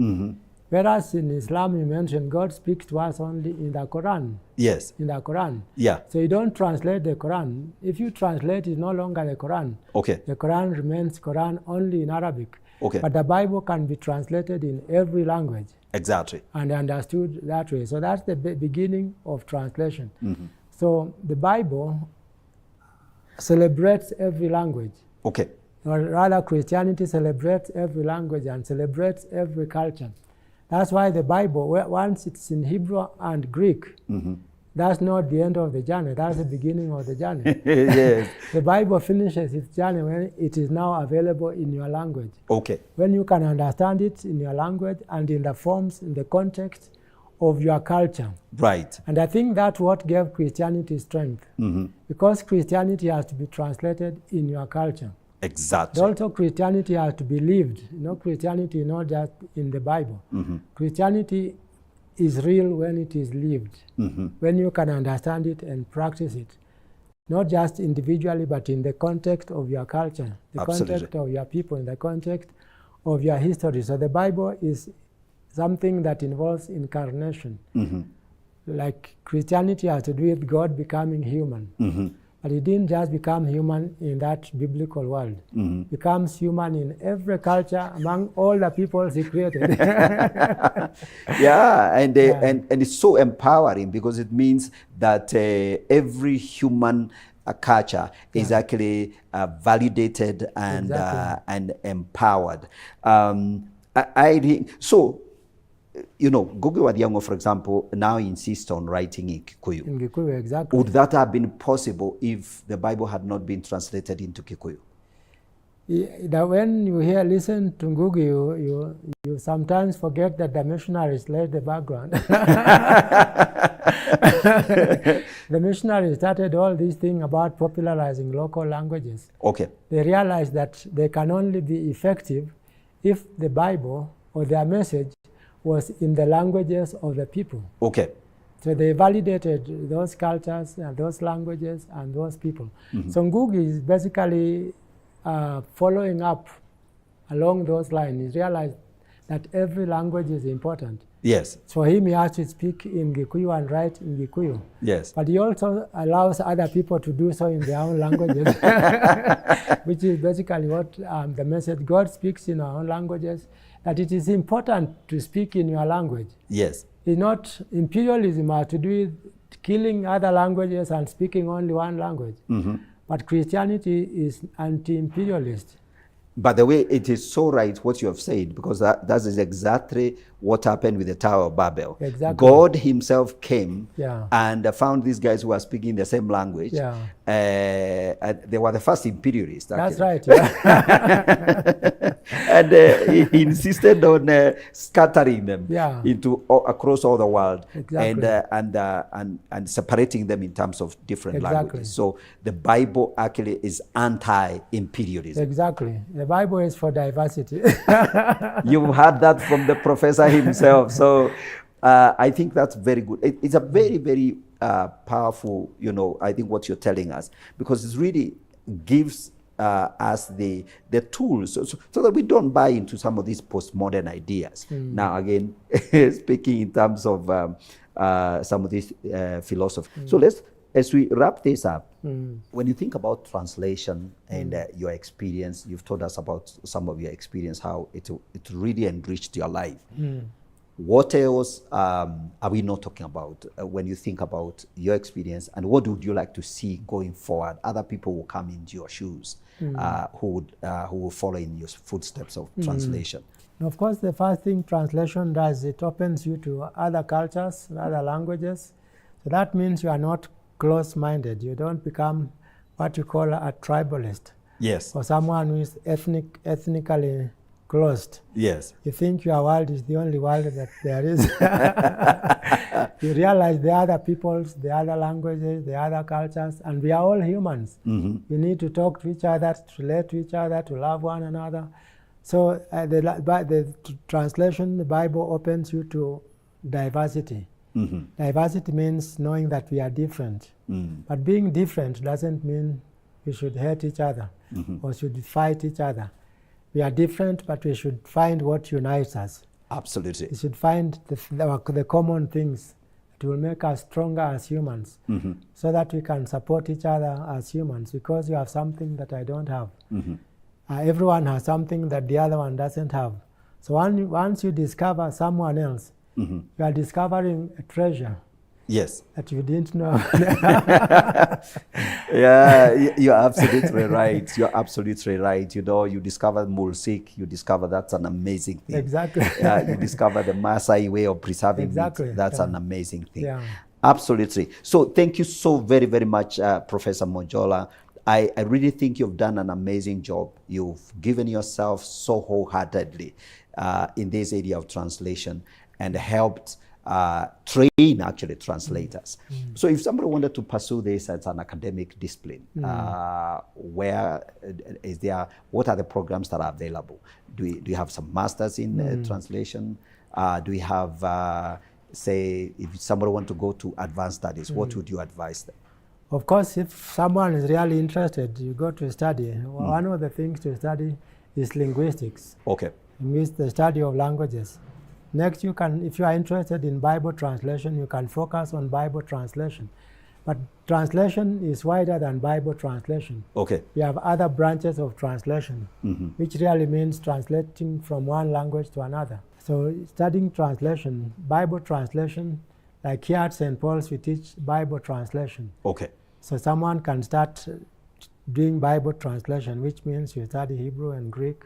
Whereas in Islam, you mentioned God speaks to us only in the Quran. Yes, In the Quran. yeah, So you don't translate the Quran. If you translate, it's no longer the Quran. okay, The Quran remains Quran only in Arabic. okay, But the Bible can be translated in every language exactly. and understood that way. So that's the beginning of translation. So the Bible celebrates every language. Okay, Or rather, Christianity celebrates every language and celebrates every culture. That's why the Bible, once it's in Hebrew and Greek, that's not the end of the journey. That's the beginning of the journey. yes, The Bible finishes its journey when it is now available in your language. okay, When you can understand it in your language and in the forms, in the context of your culture. right, And I think that's what gave Christianity strength. Because Christianity has to be translated in your culture. exactly. Also, Christianity has to be lived. Christianity is not just in the Bible. Christianity is real when it is lived, when you can understand it and practice it. Not just individually, but in the context of your culture, the Absolutely. context of your people, in the context of your history. So the Bible is something that involves incarnation. Like Christianity has to do with God becoming human. But he didn't just become human in that biblical world. Becomes human in every culture among all the peoples he created. Yeah, and it's so empowering because it means that every human culture is actually validated and Exactly. and empowered. So, Gogo Wadiongo, for example, now insists on writing in Kikuyu. In Gikuyu, exactly. Would that have been possible if the Bible had not been translated into Kikuyu? When you listen to Ngugi, you sometimes forget that the missionaries laid the background. The missionaries started all these things about popularizing local languages. Okay, They realized that they can only be effective if the Bible or their message was in the languages of the people. okay, So they validated those cultures, and those languages, and those people. So Ngugi is basically following up along those lines. He realized that every language is important. yes, For him, he has to speak in Gikuyu and write in Gikuyu. yes, But he also allows other people to do so in their own languages, which is basically what the message. God speaks in our own languages, that it is important to speak in your language. yes, It's not imperialism has to do with killing other languages and speaking only one language. But Christianity is anti-imperialist. By the way, it is so right what you have said, because that is exactly what happened with the Tower of Babel. Exactly. God himself came Yeah. and found these guys who are speaking the same language. Yeah. And they were the first imperialists. That's actually. right. Yeah. And he insisted on scattering them Yeah. across all the world. Exactly. And separating them in terms of different Exactly. languages. So the Bible actually is anti-imperialism. Exactly. The Bible is for diversity. You've heard that from the professor himself. So I think that's very good. It's a very, very powerful, I think what you're telling us, because it really gives us the tools so that we don't buy into some of these postmodern ideas. Now, again, speaking in terms of some of these philosophy. So as we wrap this up, when you think about translation and your experience, you've told us about some of your experience, how it really enriched your life. What else are we not talking about when you think about your experience, and what would you like to see going forward? Other people will come into your shoes, who will follow in your footsteps of translation. Of course, the first thing translation does, it opens you to other cultures, other languages. So that means you are not close-minded. You don't become what you call a tribalist. Yes. Or someone who is ethnically closed. Yes. You think your world is the only world that there is. You realize the other peoples, the other languages, the other cultures, and we are all humans. We need to talk to each other, to relate to each other, to love one another. So the translation, the Bible opens you to diversity. Diversity means knowing that we are different. But being different doesn't mean we should hate each other or should fight each other. We are different, but we should find what unites us. Absolutely. We should find the common things that will make us stronger as humans, so that we can support each other as humans, because you have something that I don't have. Everyone has something that the other one doesn't have. So once you discover someone else, you are discovering a treasure. Yes. That you didn't know. Yeah, you're absolutely right. You're absolutely right. You discover Mulsik, you discover that's an amazing thing. Exactly. You discover the Maasai way of preserving Exactly. meat. That's an amazing thing. Yeah. Absolutely. So thank you so very, very much, Professor Mojola. I really think you've done an amazing job. You've given yourself so wholeheartedly in this area of translation and helped train actually translators. So if somebody wanted to pursue this as an academic discipline, what are the programs that are available? Do you have some masters in translation? Do you have, say, if somebody want to go to advanced studies, what would you advise them? Of course, if someone is really interested, you go to study. One of the things to study is linguistics. Okay. It means the study of languages. Next, you can, if you are interested in Bible translation, you can focus on Bible translation. But translation is wider than Bible translation. Okay. We have other branches of translation, which really means translating from one language to another. So studying translation, Bible translation, like here at St. Paul's, we teach Bible translation. Okay. So someone can start doing Bible translation, which means you study Hebrew and Greek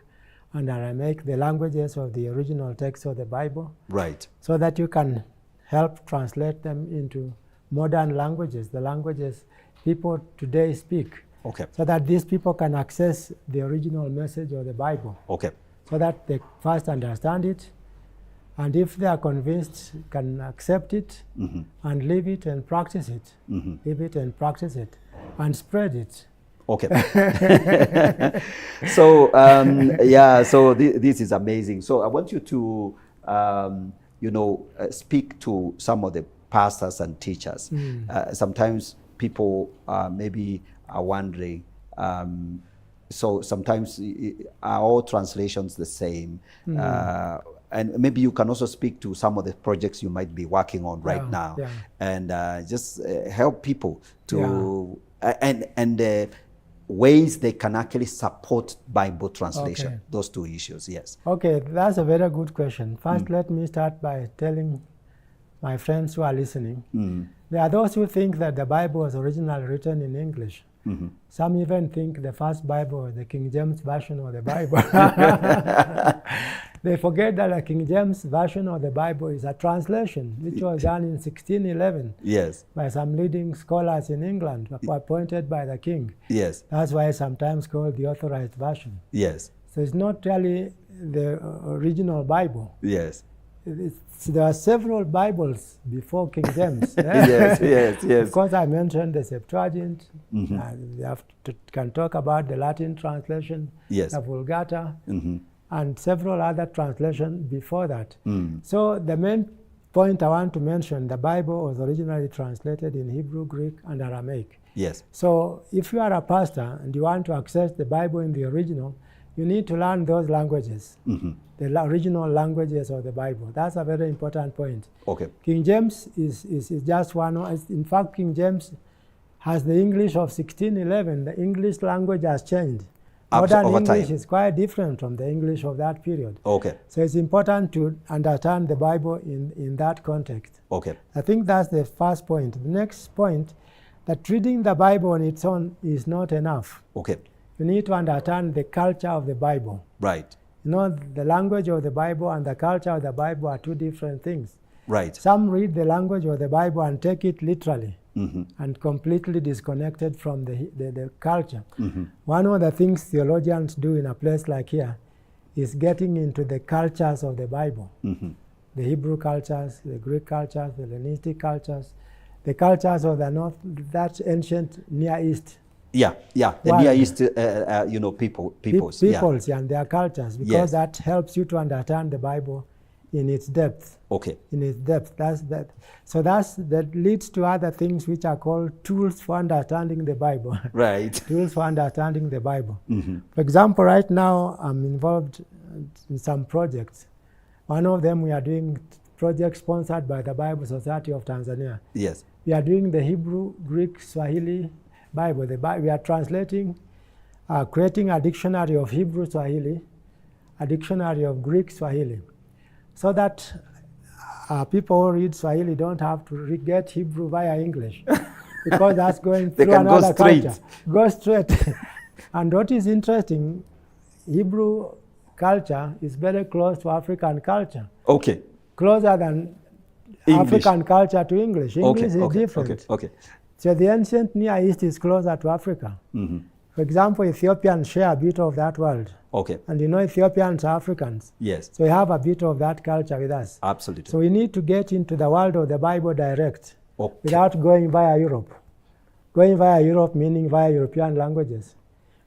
and Aramaic, the languages of the original text of the Bible. Right. So that you can help translate them into modern languages, the languages people today speak. Okay. So that these people can access the original message of the Bible. Okay. So that they first understand it, and if they are convinced, can accept it and live it and practice it. Live it and practice it and spread it. Okay. So, yeah, so this is amazing. So I want you to, speak to some of the pastors and teachers. Sometimes people maybe are wondering, so sometimes are all translations the same? And maybe you can also speak to some of the projects you might be working on right now, and just help people to and ways they can actually support Bible translation. Those two issues, yes. Okay, that's a very good question. First, let me start by telling my friends who are listening. There are those who think that the Bible was originally written in English. Some even think the first Bible was the King James Version of the Bible. They forget that the King James Version of the Bible is a translation, which was done in 1611 by some leading scholars in England, appointed by the king. That's why it's sometimes called the Authorized Version. So it's not really the original Bible. There are several Bibles before King James. Of course, I mentioned the Septuagint. We can talk about the Latin translation, the Vulgata, and several other translations before that. So the main point I want to mention, the Bible was originally translated in Hebrew, Greek, and Aramaic. Yes. So if you are a pastor and you want to access the Bible in the original, you need to learn those languages, the original languages of the Bible. That's a very important point. Okay. King James is just one. In fact, King James has the English of 1611. The English language has changed. Modern English is quite different from the English of that period. Okay. So it's important to understand the Bible in that context. Okay. I think that's the first point. The next point, that reading the Bible on its own is not enough. Okay. You need to understand the culture of the Bible. Right. You know, the language of the Bible and the culture of the Bible are two different things. Right. Some read the language of the Bible and take it literally and completely disconnected from the culture. One of the things theologians do in a place like here is getting into the cultures of the Bible. The Hebrew cultures, the Greek cultures, the Hellenistic cultures, the cultures of the North, that's ancient Near East. Yeah, the Near East, peoples. Peoples and their cultures, because that helps you to understand the Bible in its depth. Okay. In its depth. So that leads to other things which are called tools for understanding the Bible. Right. Tools for understanding the Bible. For example, right now I'm involved in some projects. One of them, we are doing project sponsored by the Bible Society of Tanzania. Yes. We are doing the Hebrew, Greek, Swahili Bible. We are translating, creating a dictionary of Hebrew Swahili, a dictionary of Greek Swahili, so that people who read Swahili don't have to get Hebrew via English, because that's going through another culture. Go straight. And what is interesting, Hebrew culture is very close to African culture. Okay. Closer than English. African culture to English. English is different. Okay. So the ancient Near East is closer to Africa. For example, Ethiopians share a bit of that world. Okay. And you know, Ethiopians are Africans. Yes. So we have a bit of that culture with us. Absolutely. So we need to get into the world of the Bible direct, Okay. without going via Europe. Going via Europe meaning via European languages.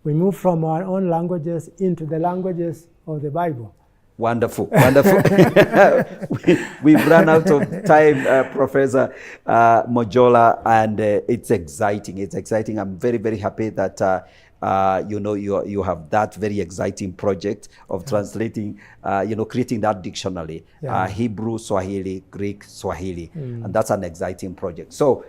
We move from our own languages into the languages of the Bible. Wonderful. We've run out of time, Professor Mojola, and it's exciting. I'm very, very happy that you have that very exciting project of translating, creating that dictionary, Hebrew, Swahili, Greek, Swahili, and that's an exciting project. So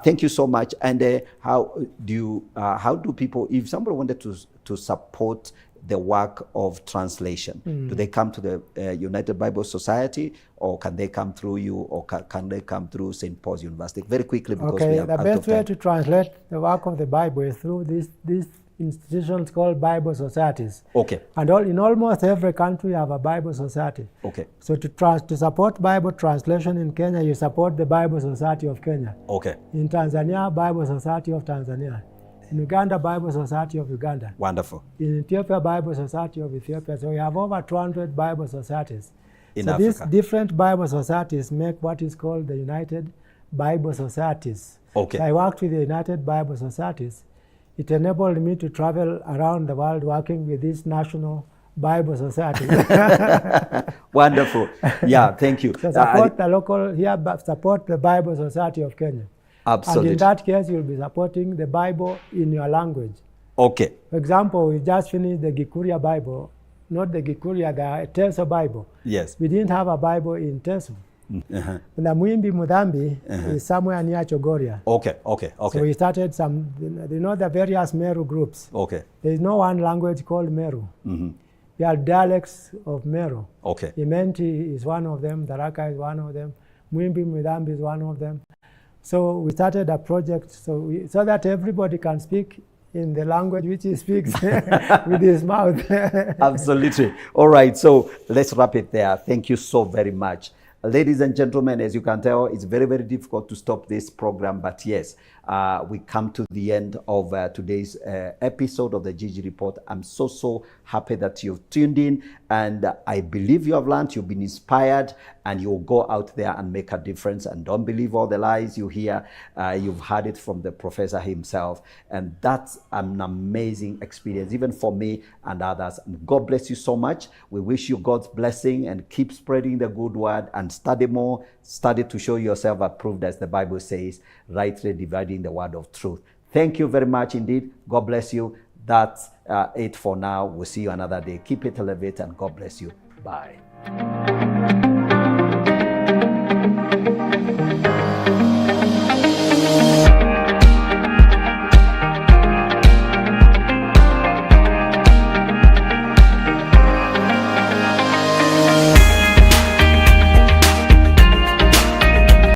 thank you so much. And how do people, if somebody wanted to support the work of translation, do they come to the United Bible Society, or can they come through you, or can they come through St. Paul's University? Very quickly, because we have the best way to translate the work of the Bible is through these institutions called Bible societies. Okay. And in almost every country you have a Bible society. Okay. So to support Bible translation in Kenya, you support the Bible Society of Kenya. Okay. In Tanzania, Bible Society of Tanzania. In Uganda, Bible Society of Uganda. Wonderful. In Ethiopia, Bible Society of Ethiopia. So we have over 200 Bible societies. In so Africa. These different Bible societies make what is called the United Bible Societies. Okay. So I worked with the United Bible Societies. It enabled me to travel around the world working with this national Bible society. Wonderful. Yeah, thank you. So support the local here, support the Bible Society of Kenya. Absolutely. And in that case, you'll be supporting the Bible in your language. Okay. For example, we just finished the Gikuria Bible, not the Gikuria, the Teso Bible. Yes. We didn't have a Bible in Teso. The Muimbi Mudambi is somewhere near Chogoria. Okay. So we started the various Meru groups. Okay. There is no one language called Meru. There are dialects of Meru. Okay. Imenti is one of them, Daraka is one of them, Muimbi Mudambi is one of them. So we started a project so that everybody can speak in the language which he speaks with his mouth. Absolutely. All right, so let's wrap it there. Thank you so very much. Ladies and gentlemen, as you can tell, it's very, very difficult to stop this program, but yes, we come to the end of today's episode of the Gigi Report. I'm so happy that you've tuned in, and I believe you have learned, you've been inspired, and you'll go out there and make a difference. And don't believe all the lies you hear. You've heard it from the professor himself, and that's an amazing experience, even for me and others. And God bless you so much. We wish you God's blessing, and keep spreading the good word, and study more. Study to show yourself approved, as the Bible says, rightly dividing the word of truth. Thank you very much indeed. God bless you. That's it for now. We'll see you another day. Keep it elevated, and God bless you. Bye.